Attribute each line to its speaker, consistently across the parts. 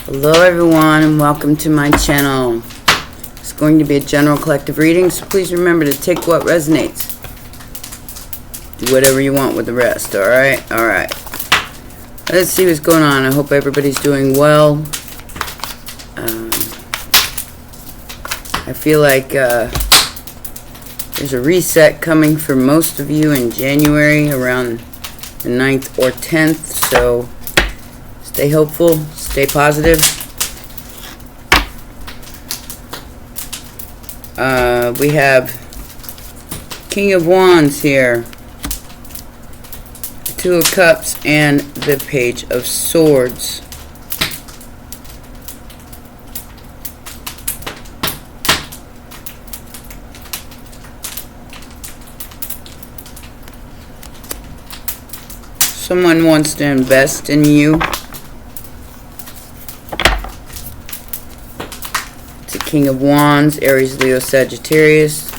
Speaker 1: Hello everyone and welcome to my channel. It's going to be a general collective reading, so please remember to take what resonates. Do whatever you want with the rest, alright? Alright. Let's see what's going on. I hope everybody's doing well. I feel like there's a reset coming for most of you in January around the 9th or 10th, so stay hopeful, stay positive. We have King of Wands here, Two of Cups, and the Page of Swords. Someone wants to invest in you. It's a King of Wands, Aries, Leo, Sagittarius.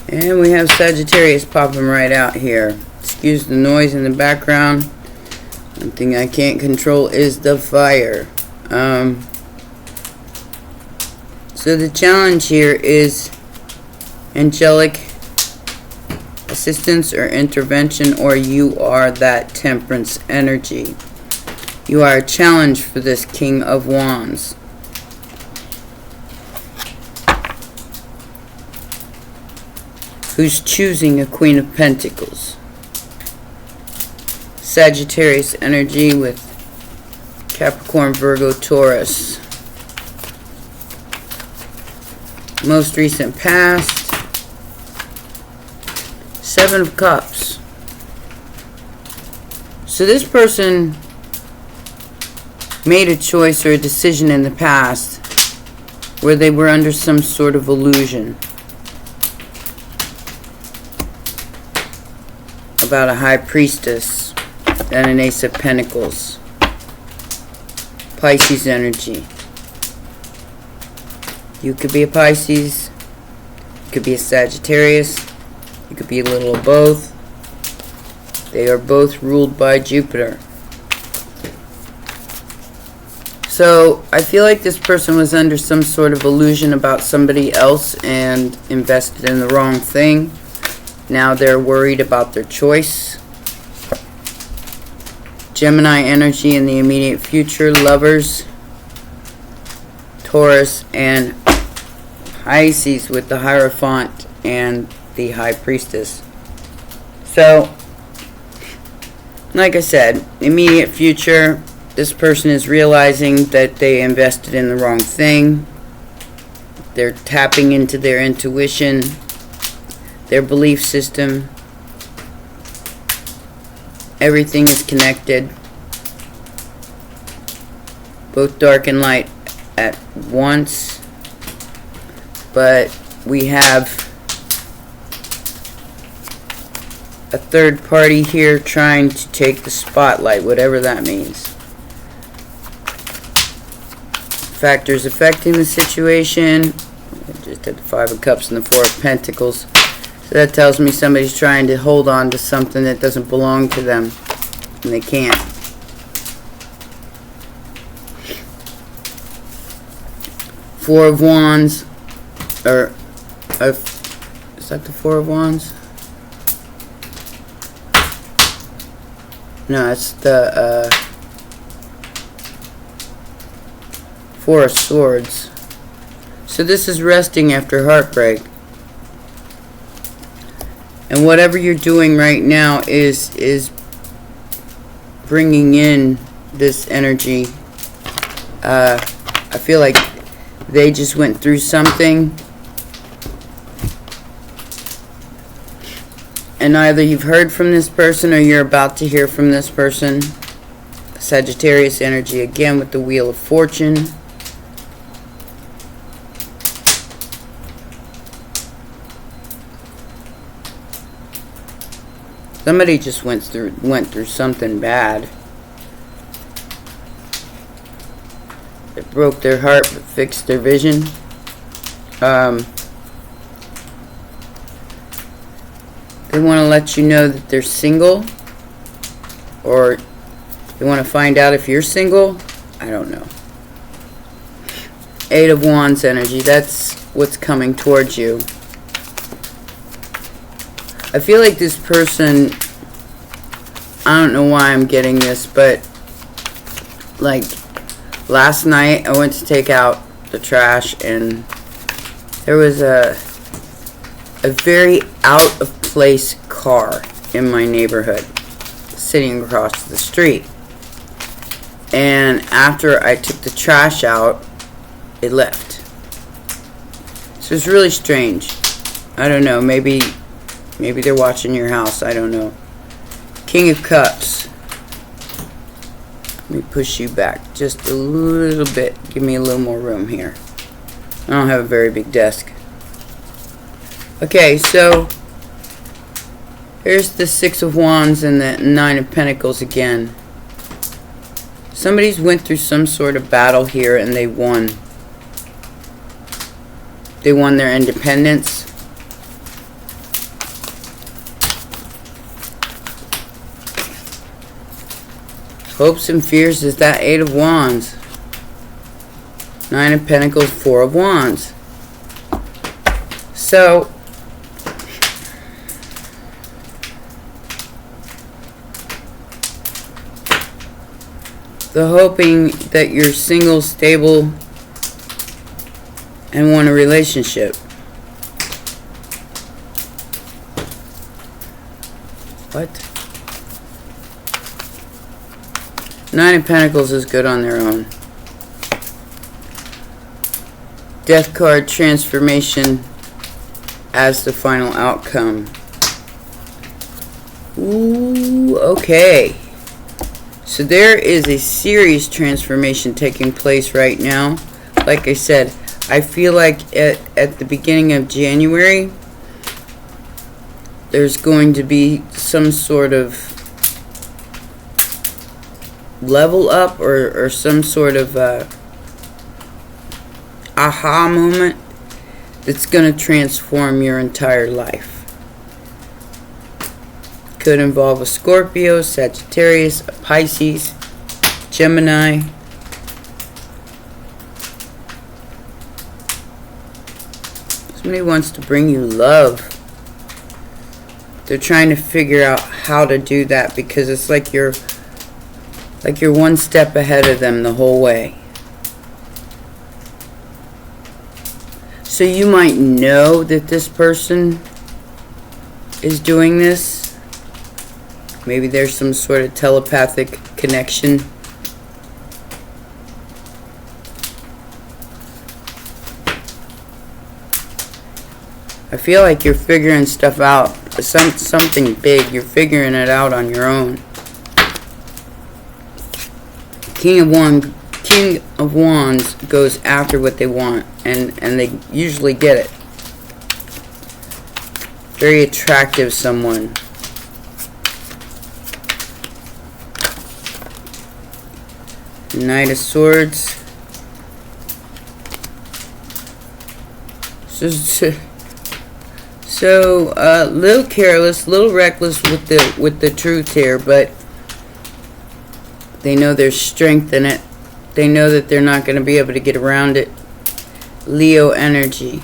Speaker 1: And we have Sagittarius popping right out here. Excuse the noise in the background. One thing I can't control is the fire. So the challenge here is angelic assistance or intervention, or you are that temperance energy. You are a challenge for this King of Wands. Who's choosing a Queen of Pentacles. Sagittarius energy with Capricorn, Virgo, Taurus. Most recent past. Seven of Cups. So this person made a choice or a decision in the past where they were under some sort of illusion about a High Priestess and an Ace of Pentacles. Pisces energy. You could be a Pisces. You could be a Sagittarius. You could be a little of both. They are both ruled by Jupiter. So I feel like this person was under some sort of illusion about somebody else and invested in the wrong thing. Now they're worried about their choice. Gemini energy in the immediate future. Lovers. Taurus and Pisces with the Hierophant and the High Priestess. So, like I said, immediate future, this person is realizing that they invested in the wrong thing. They're tapping into their intuition, their belief system. Everything is connected. Both dark and light at once. But we have a third party here trying to take the spotlight, whatever that means. Factors affecting the situation. I just had the Five of Cups and the Four of Pentacles. So that tells me somebody's trying to hold on to something that doesn't belong to them, and they can't. Four of Wands, or is that the Four of Wands? No, it's the Four of Swords. So this is resting after heartbreak. And whatever you're doing right now is bringing in this energy. I feel like they just went through something. And either you've heard from this person or you're about to hear from this person. Sagittarius energy again with the Wheel of Fortune. Somebody just went through something bad. It broke their heart but fixed their vision. They want to let you know that they're single. or they want to find out if you're single. I don't know. Eight of Wands energy. That's what's coming towards you. I feel like this person, I don't know why I'm getting this, but like last night I went to take out the trash and there was a very out of place car in my neighborhood sitting across the street. And after I took the trash out, it left. So it's really strange. I don't know, maybe they're watching your house, I don't know. King of Cups. Let me push you back just a little bit. Give me a little more room here. I don't have a very big desk. Okay, so here's the Six of Wands and the Nine of Pentacles again. Somebody's went through some sort of battle here and they won. They won their independence. Hopes and fears is that Eight of Wands. Nine of Pentacles, Four of Wands. So, the hoping that you're single, stable, and want a relationship. What? Nine of Pentacles is good on their own. Death card, transformation as the final outcome. Ooh, okay. So there is a serious transformation taking place right now. Like I said, I feel like at the beginning of January, there's going to be some sort of level up or some sort of aha moment that's going to transform your entire life. Could involve a Scorpio, Sagittarius, a Pisces, Gemini. Somebody wants to bring you love. They're trying to figure out how to do that because it's like you're one step ahead of them the whole way. So you might know that this person is doing this. Maybe there's some sort of telepathic connection. I feel like you're figuring stuff out. Something big. You're figuring it out on your own. King of Wands goes after what they want, and they usually get it. Very attractive someone. Knight of Swords. So a little careless, little reckless with the truth here, but they know there's strength in it. They know that they're not going to be able to get around it. Leo energy.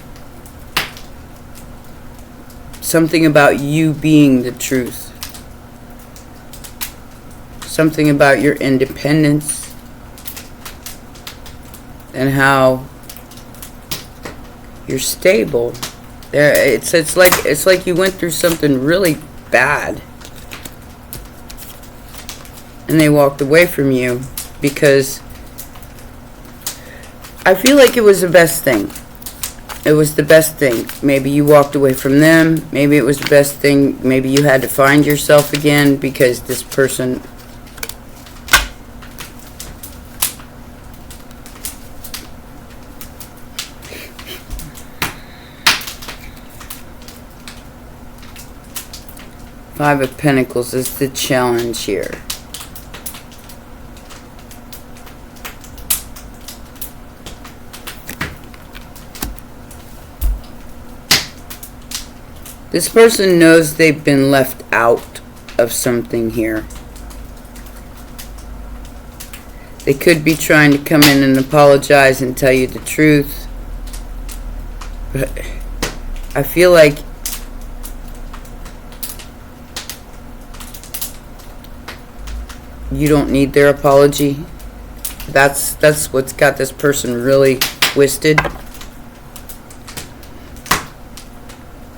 Speaker 1: Something about you being the truth. Something about your independence. And how you're stable. It's like you went through something really bad. And they walked away from you because I feel like it was the best thing. It was the best thing. Maybe you walked away from them. Maybe it was the best thing. Maybe you had to find yourself again because this person Five of Pentacles is the challenge here. This person knows they've been left out of something here. They could be trying to come in and apologize and tell you the truth. But I feel like you don't need their apology. That's what's got this person really twisted.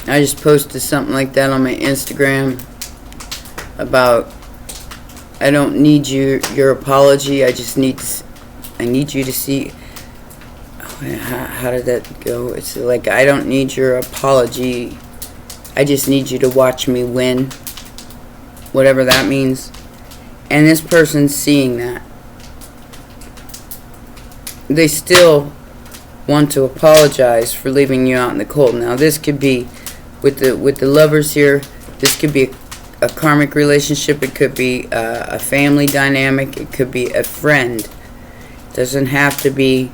Speaker 1: I just posted something like that on my Instagram about, I don't need your apology. I need you to see. How did that go? It's like, I don't need your apology. I just need you to watch me win. Whatever that means. And this person's seeing that. They still want to apologize for leaving you out in the cold. Now this could be with the lovers here. This could be a karmic relationship. It could be a family dynamic. It could be a friend. It doesn't have to be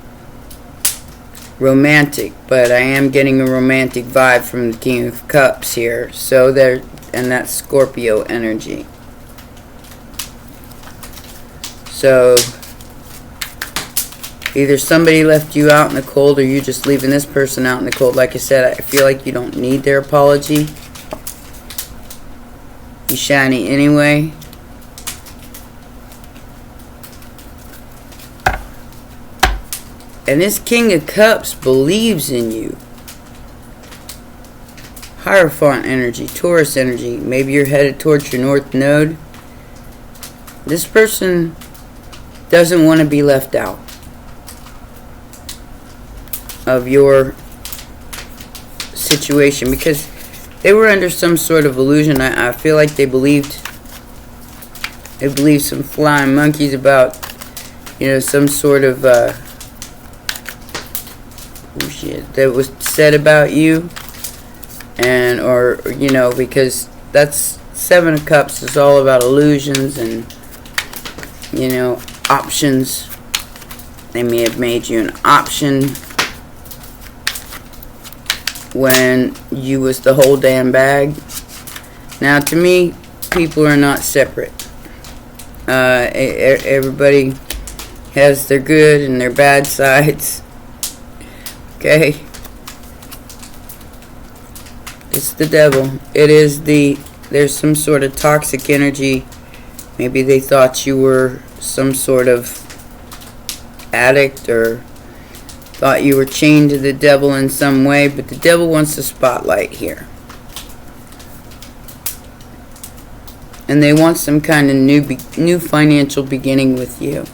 Speaker 1: romantic, but I am getting a romantic vibe from the King of Cups here. So there, and that's Scorpio energy. So either somebody left you out in the cold, or you're just leaving this person out in the cold. Like I said, I feel like you don't need their apology. You shiny anyway. And this King of Cups believes in you. Hierophant energy, Taurus energy. Maybe you're headed towards your North Node. This person doesn't want to be left out of your situation, because they were under some sort of illusion. I feel like they believed some flying monkeys about, some sort of shit that was said about you, and or because that's Seven of Cups is all about illusions and options. They may have made you an option when you was the whole damn bag. Now, to me, people are not separate. Everybody has their good and their bad sides. Okay? It's the devil. There's some sort of toxic energy. Maybe they thought you were some sort of addict, or thought you were chained to the devil in some way, but the devil wants the spotlight here. And they want some kind of new financial beginning with you,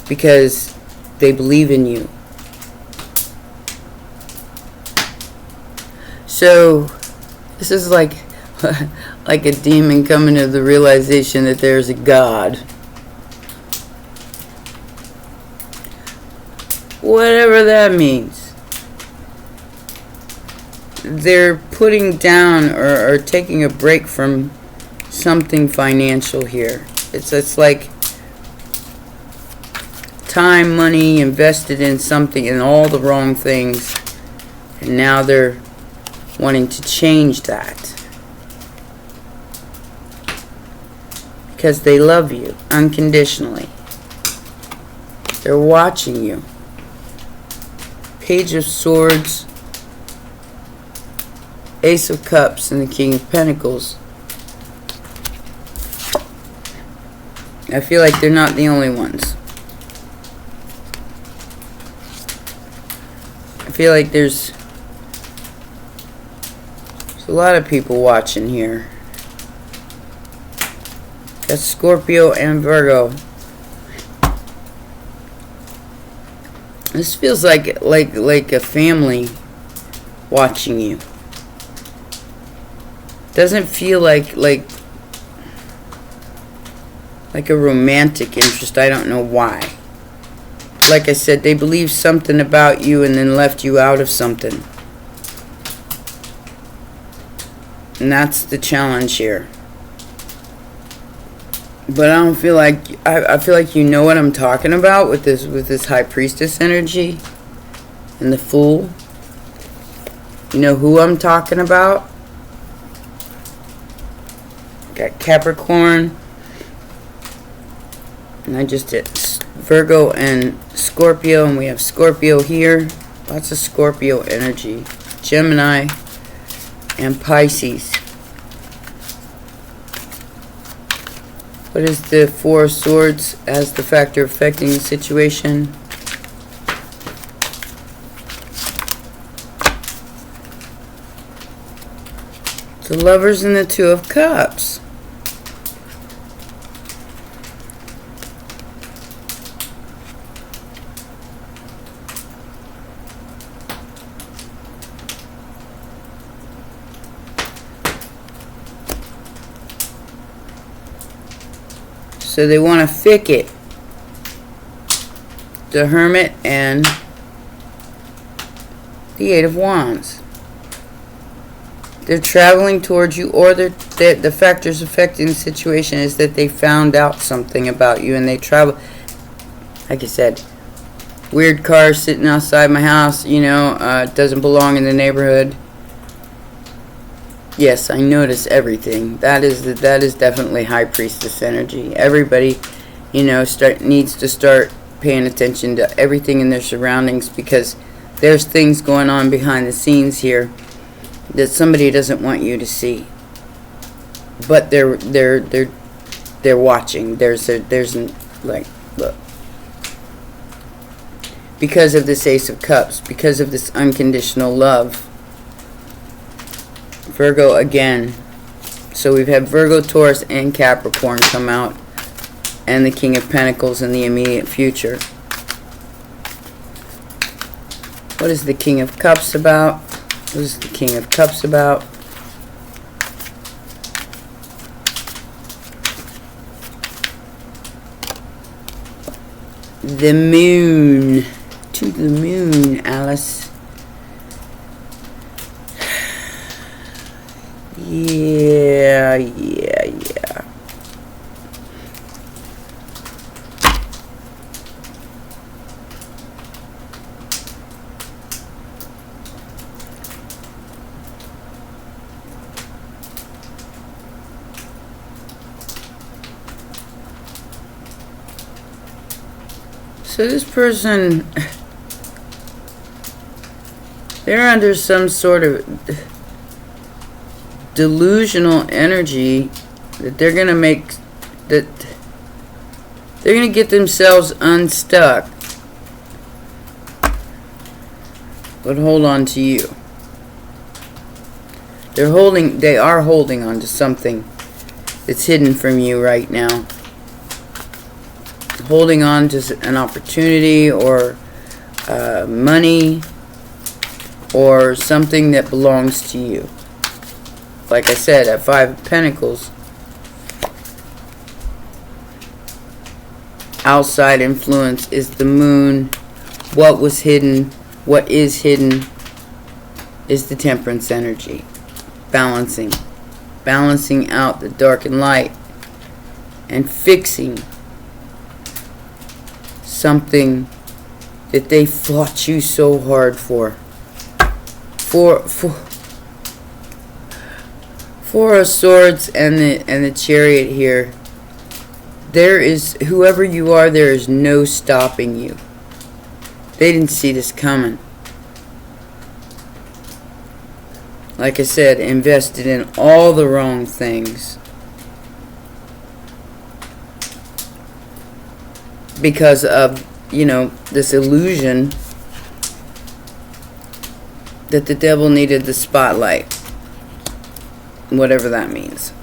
Speaker 1: because they believe in you. So this is like a demon coming to the realization that there's a God. Whatever that means. They're putting down or taking a break from something financial here. It's like time, money invested in something, and all the wrong things, and now they're wanting to change that. Because they love you unconditionally. They're watching you. Page of Swords, Ace of Cups, and the King of Pentacles. I feel like they're not the only ones. I feel like there's a lot of people watching here. That's Scorpio and Virgo. This feels like a family watching you. Doesn't feel like a romantic interest. I don't know why. Like I said, they believe something about you and then left you out of something. And that's the challenge here. But I don't feel like I feel like you know what I'm talking about with this High Priestess energy and the Fool. You know who I'm talking about? Got Capricorn, And I just did Virgo and Scorpio, and we have Scorpio here. Lots of Scorpio energy. Gemini and Pisces. What is the Four of Swords as the factor affecting the situation? The Lovers and the Two of Cups. So they want to fick it. The Hermit and the Eight of Wands. They're traveling towards you, or the factors affecting the situation is that they found out something about you and they travel. Like I said, weird car sitting outside my house, you know, doesn't belong in the neighborhood. Yes, I notice everything. That is definitely High Priestess energy. Everybody, you know, needs to start paying attention to everything in their surroundings, because there's things going on behind the scenes here that somebody doesn't want you to see. But they're watching. There's like, look. Because of this Ace of Cups, because of this unconditional love. Virgo again. So we've had Virgo, Taurus, and Capricorn come out, and the King of Pentacles in the immediate future. What is the King of Cups about? What is the King of Cups about? The moon. To the moon, Alice. Yeah. So this person, they're under some sort of delusional energy that they're going to make, that they're going to get themselves unstuck. But hold on to you. They are holding on to something that's hidden from you right now. Holding on to an opportunity or money or something that belongs to you. Like I said, at Five of Pentacles, outside influence is the moon. What was hidden, what is hidden, is the Temperance energy. Balancing out the dark and light, and fixing something that they fought you so hard for. Four of Swords and the Chariot here. There is, whoever you are, there is no stopping you. They didn't see this coming. Like I said, invested in all the wrong things. Because of, you know, this illusion that the devil needed the spotlight. Whatever that means.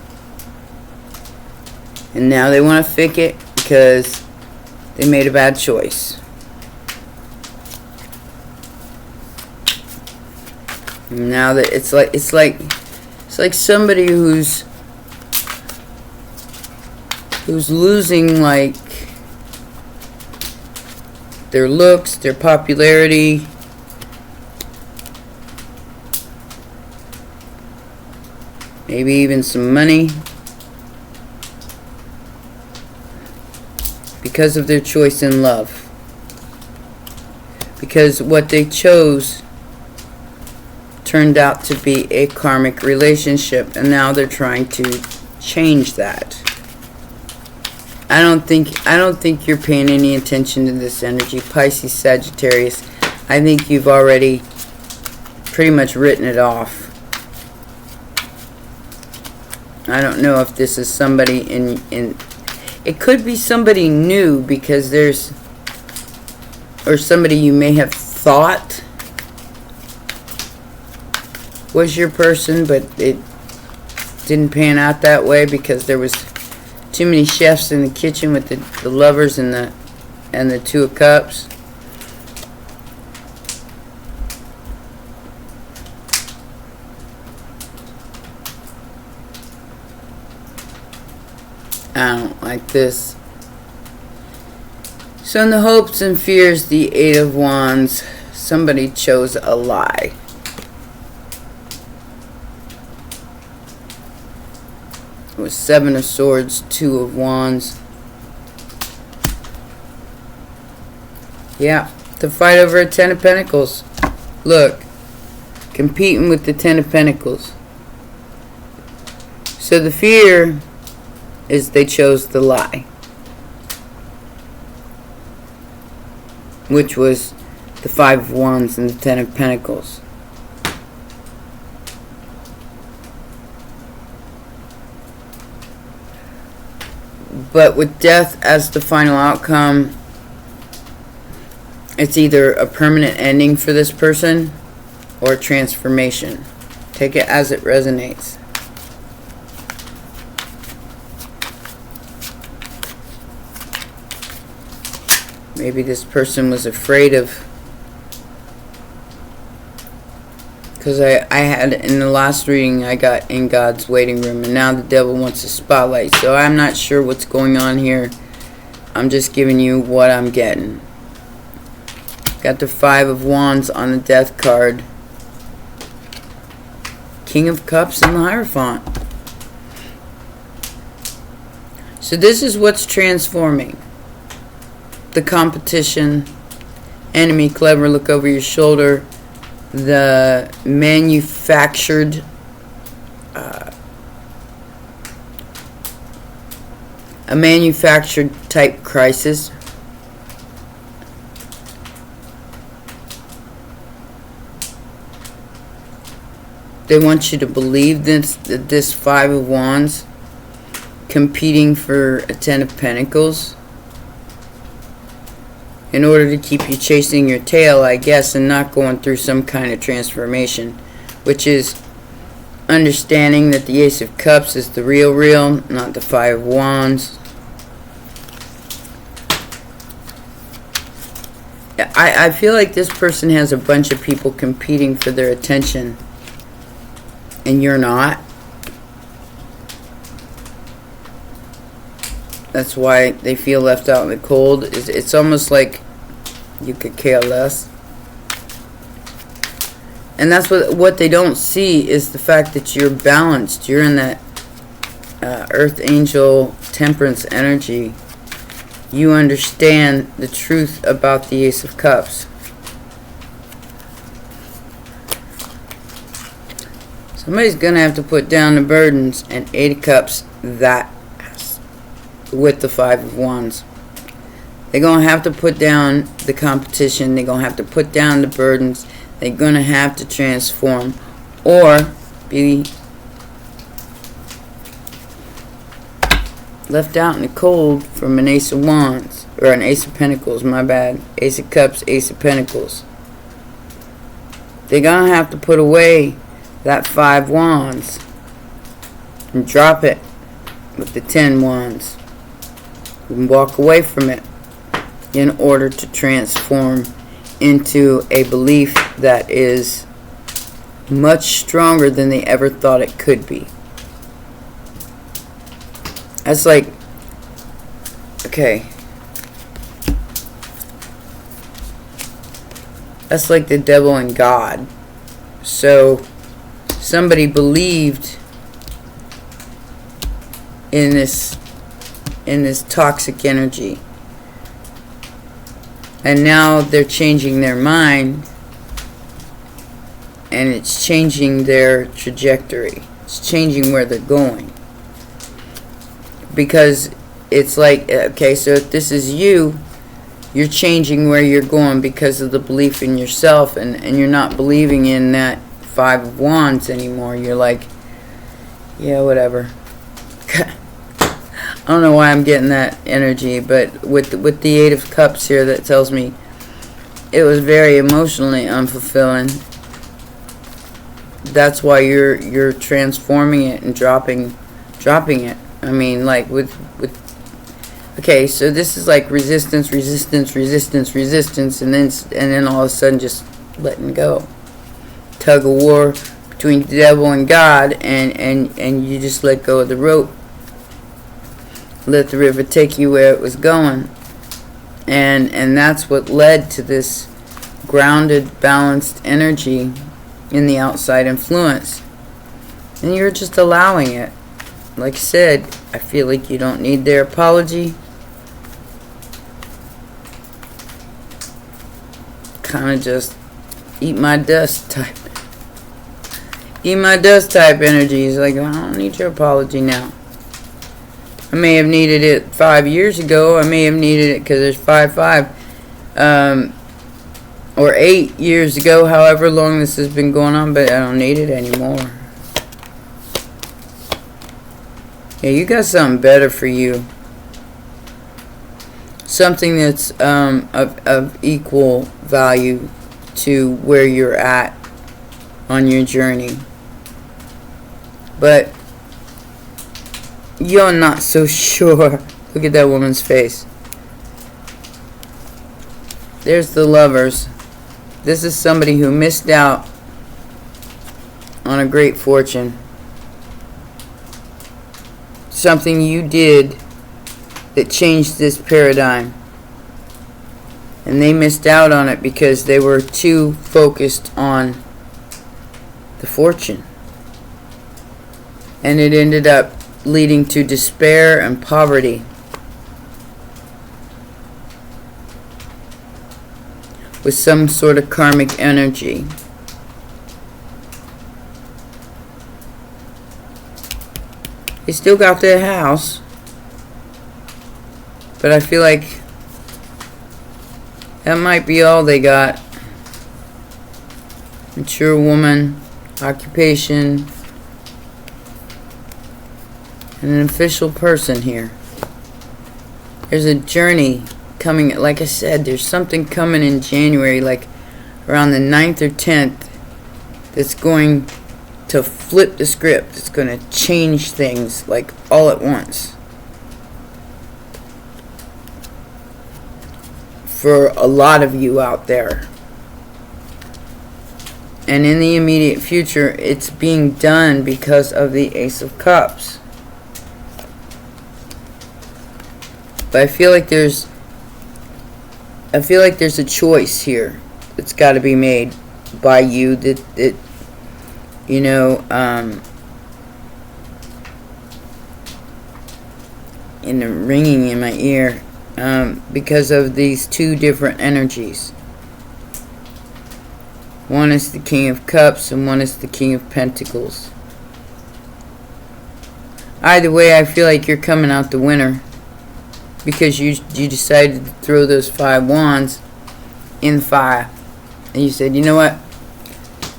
Speaker 1: And now they want to fix it because they made a bad choice. Now that it's like somebody who's losing, like, their looks, their popularity, maybe even some money, because of their choice in love. Because what they chose turned out to be a karmic relationship, and now they're trying to change that. I don't think you're paying any attention to this energy. Pisces, Sagittarius, I think you've already pretty much written it off. I don't know if this is somebody in it could be somebody new, because there's, or somebody you may have thought was your person, but it didn't pan out that way because there was too many chefs in the kitchen with the lovers and the Two of Cups. I don't like this. So in the hopes and fears, the Eight of Wands, somebody chose a lie. It was Seven of Swords, Two of Wands. Yeah, to fight over a Ten of Pentacles. Look, competing with the Ten of Pentacles. So the fear is they chose the lie, which was the Five of Wands and the Ten of Pentacles. But with death as the final outcome, it's either a permanent ending for this person or transformation. Take it as it resonates. Maybe this person was afraid of, because I had, in the last reading, I got in God's waiting room, and now the devil wants a spotlight. So I'm not sure what's going on here. I'm just giving you what I'm getting. Got the Five of Wands on the Death card. King of Cups and the Hierophant. So this is what's transforming. The competition, enemy, clever, look over your shoulder, the manufactured a manufactured type crisis. They want you to believe this Five of Wands competing for a Ten of Pentacles in order to keep you chasing your tail, I guess, and not going through some kind of transformation, which is understanding that the Ace of Cups is the real, not the Five of Wands. I feel like this person has a bunch of people competing for their attention, and you're not. That's why they feel left out in the cold. It's almost like you could care less. And that's what they don't see, is the fact that you're balanced. You're in that Earth Angel Temperance energy. You understand the truth about the Ace of Cups. Somebody's going to have to put down the burdens, and Eight of Cups, that with the Five of Wands. They're going to have to put down the competition. They're going to have to put down the burdens. They're going to have to transform or be left out in the cold from an Ace of Wands, or an Ace of Pentacles, my bad. Ace of Cups, Ace of Pentacles. They're going to have to put away that Five Wands and drop it with the 10 Wands. And walk away from it in order to transform into a belief that is much stronger than they ever thought it could be. That's like, okay, that's like the devil and God. So somebody believed in this toxic energy, and now they're changing their mind, and it's changing their trajectory. It's changing where they're going, because it's like, okay, so if this is you, you're changing where you're going because of the belief in yourself, and you're not believing in that Five of Wands anymore. You're like, yeah, whatever. I don't know why I'm getting that energy, but with the Eight of Cups here, that tells me it was very emotionally unfulfilling. That's why you're transforming it and dropping it. I mean, like with okay, so this is like resistance, and then all of a sudden just letting go. Tug of war between the devil and God, and you just let go of the rope. Let the river take you where it was going. And that's what led to this grounded, balanced energy in the outside influence. And you're just allowing it. Like I said, I feel like you don't need their apology. Kind of just eat my dust type. Eat my dust type energy. It's like, I don't need your apology now. I may have needed it 5 years ago. I may have needed it because there's 5-5. Or 8 years ago, however long this has been going on, but I don't need it anymore. Yeah, you got something better for you. Something that's of equal value to where you're at on your journey. But you're not so sure. Look at that woman's face. There's the Lovers. This is somebody who missed out on a great fortune. Something you did that changed this paradigm. And they missed out on it because they were too focused on the fortune. And it ended up leading to despair and poverty. With some sort of karmic energy. They still got their house. But I feel like that might be all they got. Mature woman, occupation, and an official person here. There's a journey coming. Like I said, there's something coming in January, like around the 9th or 10th, that's going to flip the script. It's going to change things like all at once. For a lot of you out there. And in the immediate future, it's being done because of the Ace of Cups. But I feel like there's a choice here that's got to be made by you that you know, in the ringing in my ear, because of these two different energies. One is the King of Cups and one is the King of Pentacles. Either way, I feel like you're coming out the winner. Because you decided to throw those 5 wands in the fire. And you said, you know what?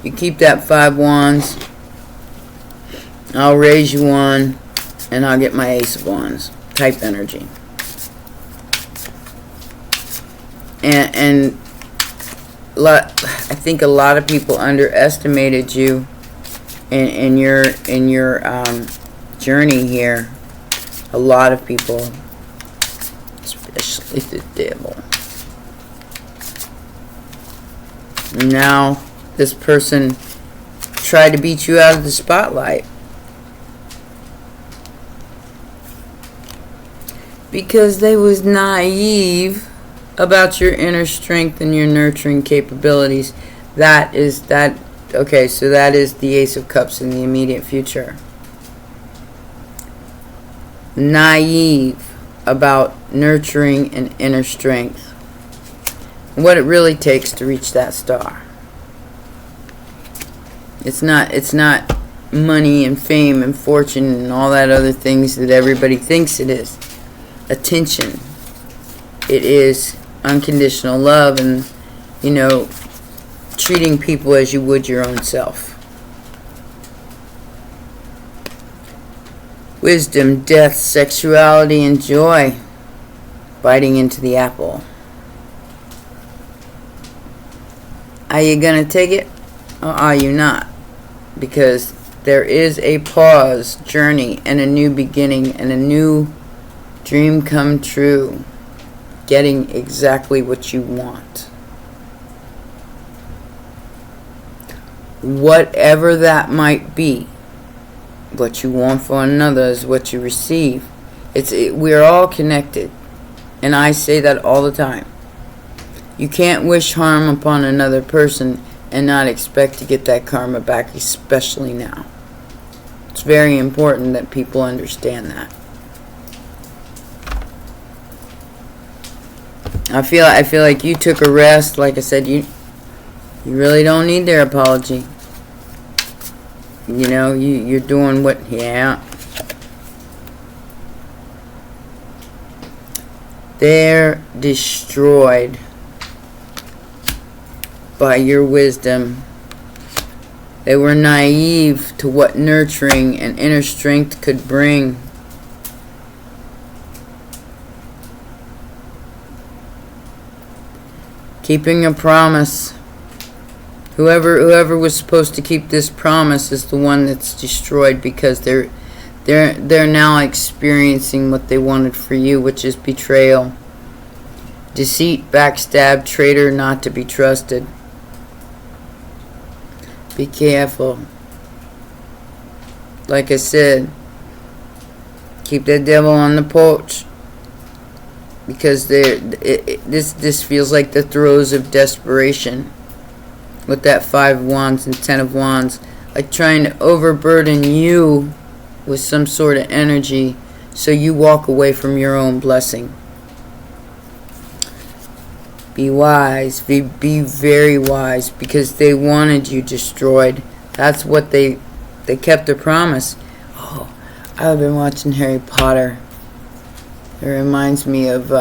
Speaker 1: You keep that 5 wands. I'll raise you one. And I'll get my Ace of Wands. Type energy. And I think a lot of people underestimated you in your journey here. A lot of people. Especially the devil. Now, this person tried to beat you out of the spotlight. Because they was naive about your inner strength and your nurturing capabilities. Okay, so that is the Ace of Cups in the immediate future. Naive about nurturing and inner strength. What it really takes to reach that star. It's not money and fame and fortune and all that other things that everybody thinks it is. attention. It is unconditional love and, treating people as you would your own self. Wisdom, death, sexuality, and joy. Biting into the apple. Are you going to take it or are you not? Because there is a pause, journey, and a new beginning, and a new dream come true. Getting exactly what you want. Whatever that might be, what you want for another is what you receive. We're all connected, and I say that all the time. You can't wish harm upon another person and not expect to get that karma back, especially now. It's very important that people understand that. I feel like you took a rest. Like I said, you really don't need their apology. You're doing what, yeah. They're destroyed by your wisdom. They were naive to what nurturing and inner strength could bring. Keeping a promise. Whoever was supposed to keep this promise is the one that's destroyed, because they're now experiencing what they wanted for you, which is betrayal, deceit, backstab, traitor, not to be trusted. Be careful. Like I said, keep that devil on the porch, because this feels like the throes of desperation. With that 5 of Wands and 10 of Wands, like trying to overburden you with some sort of energy so you walk away from your own blessing. Be wise. Be very wise, because they wanted you destroyed. That's what they kept their promise. Oh, I've been watching Harry Potter. It reminds me of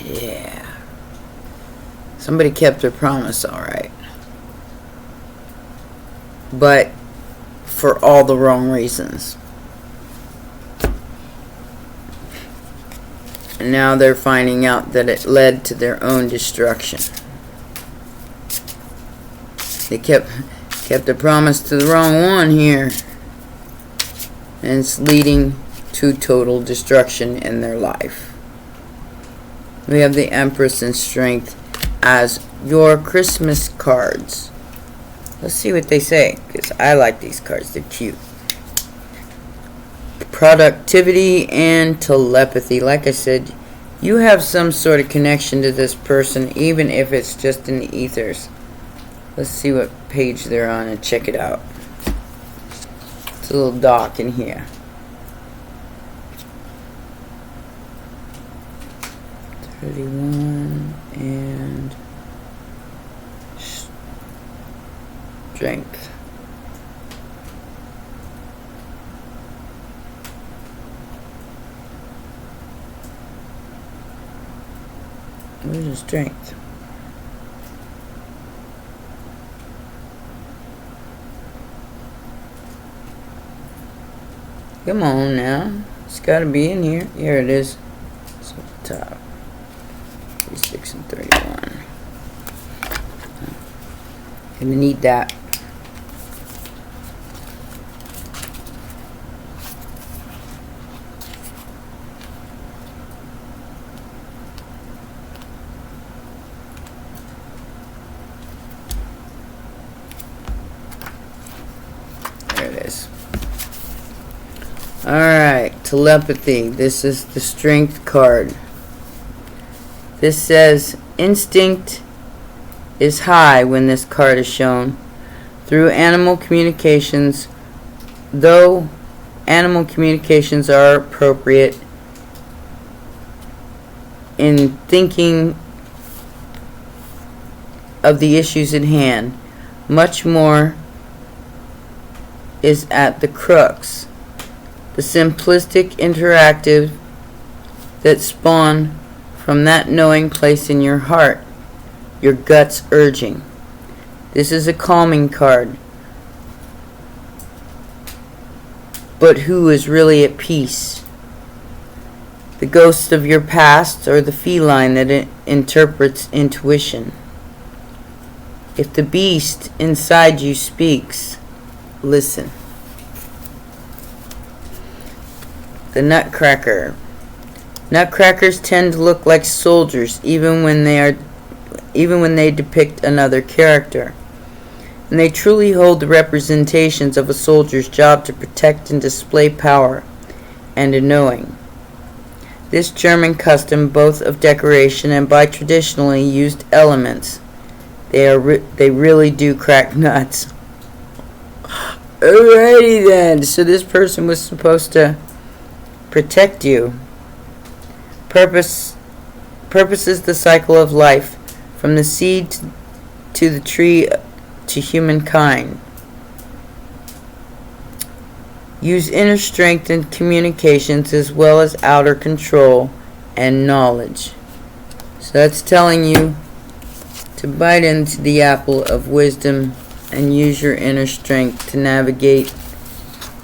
Speaker 1: yeah. Somebody kept their promise, alright. But for all the wrong reasons. And now they're finding out that it led to their own destruction. They kept the promise to the wrong one here. And it's leading to total destruction in their life. We have the Empress and Strength as your Christmas cards. Let's see what they say, because I like these cards. They're cute. Productivity and telepathy. Like I said, you have some sort of connection to this person, even if it's just in the ethers. Let's see what page they're on and check it out. It's a little dark in here. 31 and strength. Where's the strength? Come on now. It's got to be in here. Here it is. It's at the top. 36 and 31. Gonna need that. There it is. Alright, telepathy. This is the strength card. This says instinct is high when this card is shown. Through animal communications, though animal communications are appropriate in thinking of the issues at hand, Much more is at the crux. The simplistic interactive that spawn from that knowing place in your heart, your gut's urging. This is a calming card. But who is really at peace? The ghosts of your past or the feline that interprets intuition? If the beast inside you speaks, listen. The Nutcracker. Nutcrackers tend to look like soldiers even when they depict another character. And they truly hold the representations of a soldier's job to protect and display power and a knowing. This German custom, both of decoration and by traditionally used elements, they really do crack nuts. Alrighty then, so this person was supposed to protect you. Purpose is the cycle of life, from the seed to the tree to humankind. Use inner strength in communications as well as outer control and knowledge. So that's telling you to bite into the apple of wisdom and use your inner strength to navigate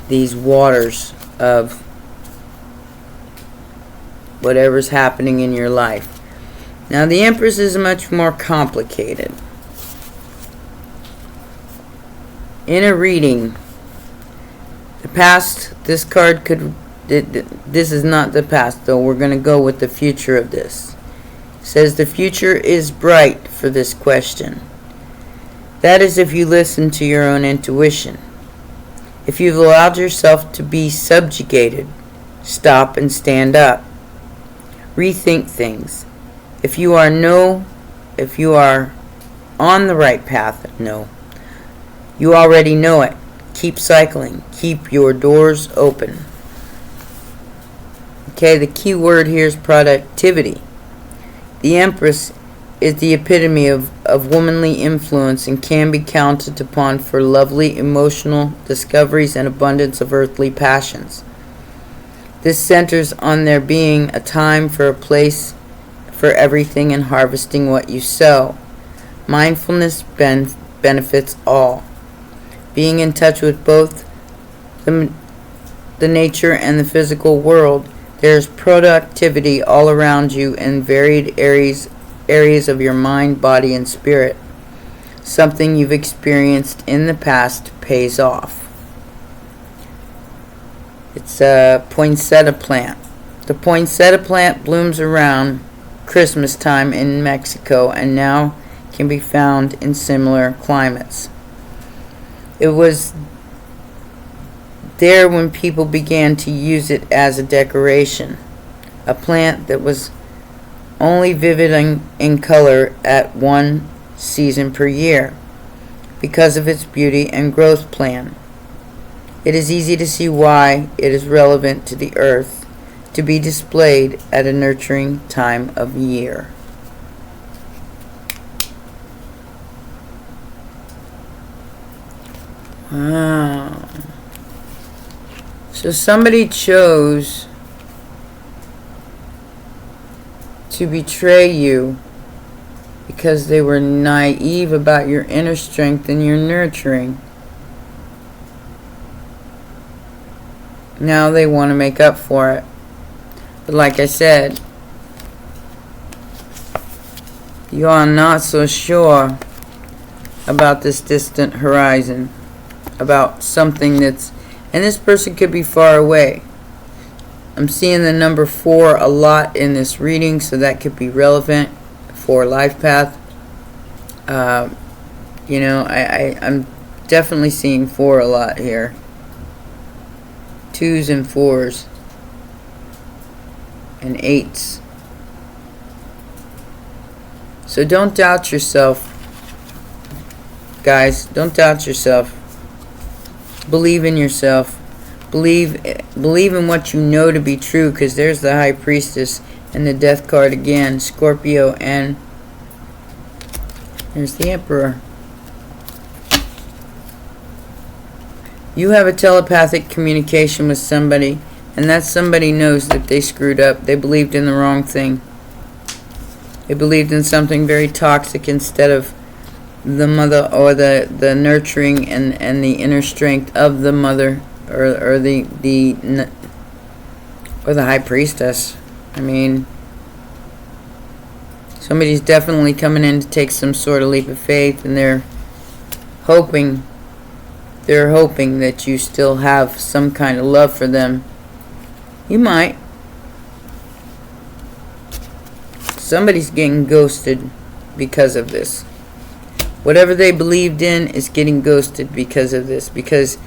Speaker 1: these waters of whatever's happening in your life. Now the Empress is much more complicated. In a reading, the past, this card could, this is not the past though, we're going to go with the future of this. It says the future is bright for this question. That is if you listen to your own intuition. If you've allowed yourself to be subjugated, stop and stand up. Rethink things. If you are on the right path, no. You already know it. Keep cycling. Keep your doors open. Okay, the key word here is productivity. The Empress is the epitome of womanly influence and can be counted upon for lovely emotional discoveries and abundance of earthly passions. This centers on there being a time for a place for everything and harvesting what you sow. Mindfulness benefits all. Being in touch with both the nature and the physical world, there's productivity all around you in varied areas of your mind, body, and spirit. Something you've experienced in the past pays off. It's a poinsettia plant. The poinsettia plant blooms around Christmas time in Mexico and now can be found in similar climates. It was there when people began to use it as a decoration. A plant that was only vivid in color at one season per year because of its beauty and growth plan. It is easy to see why it is relevant to the earth to be displayed at a nurturing time of year. Wow. So somebody chose to betray you because they were naive about your inner strength and your nurturing. Now they want to make up for it. But like I said, you are not so sure about this distant horizon, about something that's, and this person could be far away. I'm seeing the number 4 a lot in this reading, so that could be relevant for life path. I'm definitely seeing 4 a lot here. 2s and 4s and 8s. So don't doubt yourself, guys. Don't doubt yourself. Believe in yourself. Believe in what you know to be true, because there's the High Priestess and the Death card again, Scorpio, and there's the Emperor. You have a telepathic communication with somebody, and that somebody knows that they screwed up. They believed in the wrong thing. They believed in something very toxic instead of the mother, or the nurturing and the inner strength of the mother, or the high priestess. I mean, somebody's definitely coming in to take some sort of leap of faith, and they're hoping that you still have some kind of love for them. You might. Somebody's getting ghosted because of this. Whatever they believed in is getting ghosted because of this. Because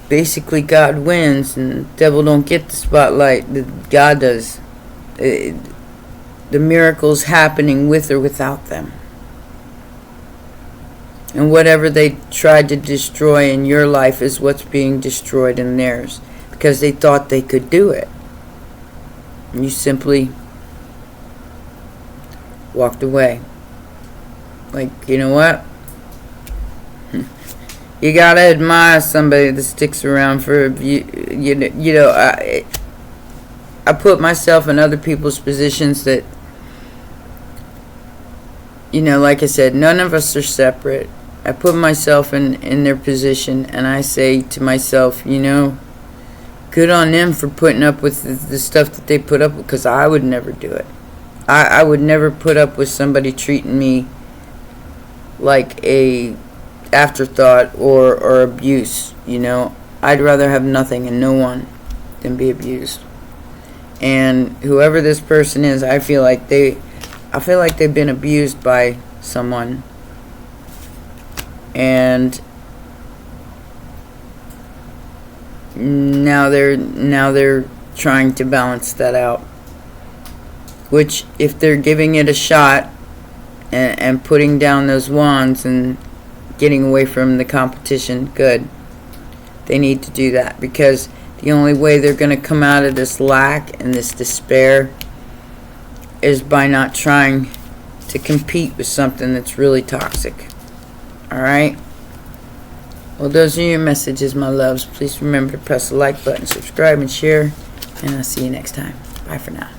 Speaker 1: basically God wins and the devil don't get the spotlight. God does. The miracle's happening with or without them. And whatever they tried to destroy in your life is what's being destroyed in theirs. Because they thought they could do it. And you simply walked away. Like, you know what? You gotta admire somebody that sticks around for you know, I put myself in other people's positions that, you know, like I said, none of us are separate. I put myself in their position, and I say to myself, you know, good on them for putting up with the stuff that they put up with, because I would never do it. I would never put up with somebody treating me like a afterthought or abuse, you know. I'd rather have nothing and no one than be abused. And whoever this person is, I feel like they've been abused by someone. And now they're trying to balance that out. Which, if they're giving it a shot and putting down those wands and getting away from the competition, good. They need to do that, because the only way they're going to come out of this lack and this despair is by not trying to compete with something that's really toxic. Alright? Well, those are your messages, my loves. Please remember to press the like button, subscribe, and share. And I'll see you next time. Bye for now.